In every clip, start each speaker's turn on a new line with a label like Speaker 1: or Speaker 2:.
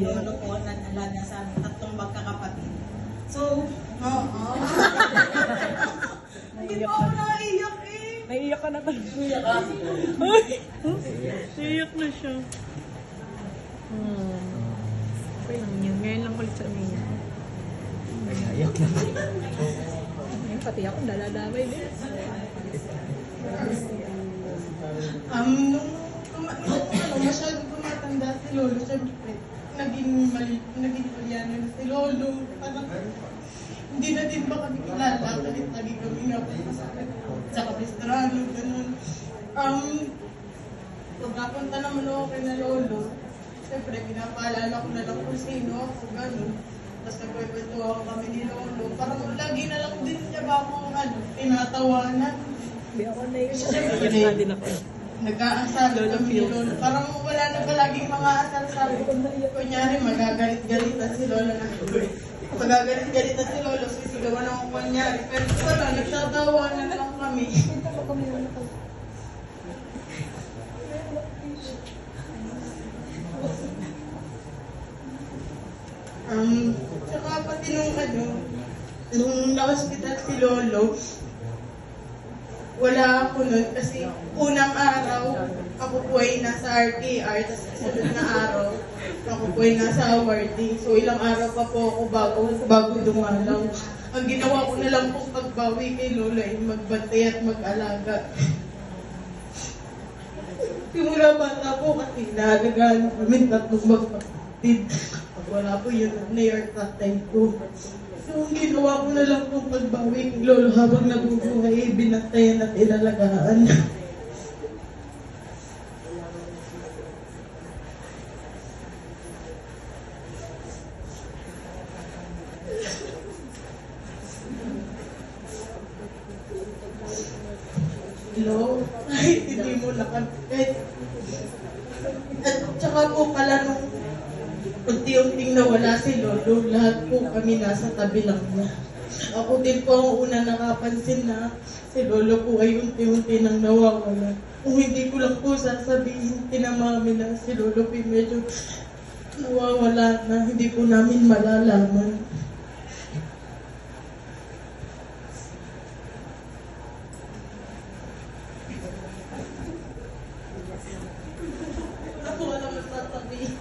Speaker 1: Lolo ko nag-alaga sa amin, tatlong magkakapatid. So, oo. Hindi pa ako naiiyak eh.
Speaker 2: Naiiyak ka na talaga.
Speaker 1: Naiiyak ka.
Speaker 2: Naiiyak na siya. Okay lang yun. Ngayon lang kulit sa umiyak.
Speaker 3: Naiyak na.
Speaker 2: Ngayon pati ako daladamay din.
Speaker 1: Nung masyadong tumatanda si Lolo, syempre, naging palyano na si Lolo. Parang, hindi na din ba kami kilala, kahit lagi kami nga sa kapistrano, gano'n. Pagkapunta naman ako kay na Lolo, syempre, pinapaalala ko na lang kung sino ako, gano'n. Tapos nagkwento kami ni Lolo. Parang lagi na lang din niya ba akong tinatawanan.
Speaker 2: Hindi ako naiiyak din ako.
Speaker 1: Nag-aasal kami ni Lolo. Parang wala na palaging mga asal-sal. Kunyari, magagalit-galitan si Lolo na. Magagalit-galitan si Lolo, sisigawan ako kunyari. Pero wala, nagtatawanan na lang kami. Tsaka pati nung na-hospital si Lolo, wala ako nun kasi unang araw, ako po ay nasa RTR, tapos sunod na araw, ako po ay nasa awarding. So ilang araw pa po ako bago dumalaw. Ang ginawa ko na lang po pagbawi kay Lola ay magbantay at mag-alaga. Simula bata po kasi naalagaan namin tatlong magpapatid. Pag wala po yun, na-year tatay ko. So, ang ginawa ko na lang kung pagbawi kay Lolo habang nabubuhay, binantayan at ilalagaan. Hello? Kahit hindi mo nakapit. At saka po pala nung unti-unting nawala si Lolo, lahat po kami nasa tabi lang niya. Ako din po ang una nakapansin na si Lolo po ay unti-unti nang nawawala. Kung hindi ko lang po sasabihin, pinamami na si Lolo po medyo nawawala na, hindi po namin malalaman. Ako wala masasabihin.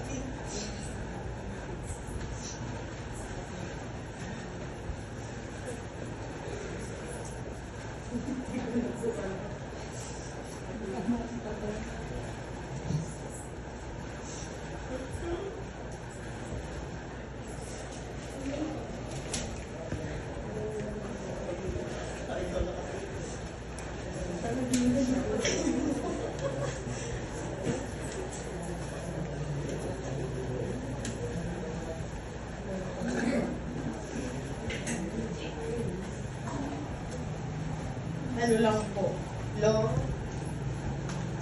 Speaker 1: Ano lang po, Lo,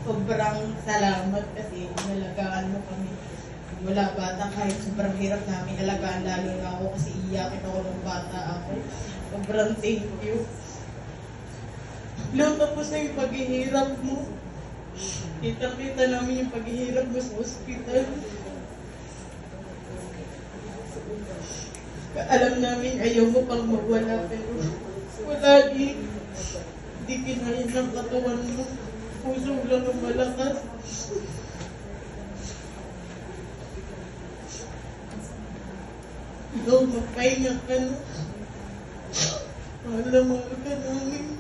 Speaker 1: sobrang salamat kasi nalagaan mo kami. Mula bata, kahit sobrang hirap namin alagaan, lalo na ako kasi iyakin ako nung bata ako. Sobrang thank you. Lo, tapos na yung paghihirap mo. Kita-kita namin yung paghihirap mo sa ospital. Alam namin ayaw mo pang mawala, pero wala din. Di kinain ng katawan mo. Puso lang ang malakas. Ikaw, magpahinga ka na. Mahal na mahal ka namin.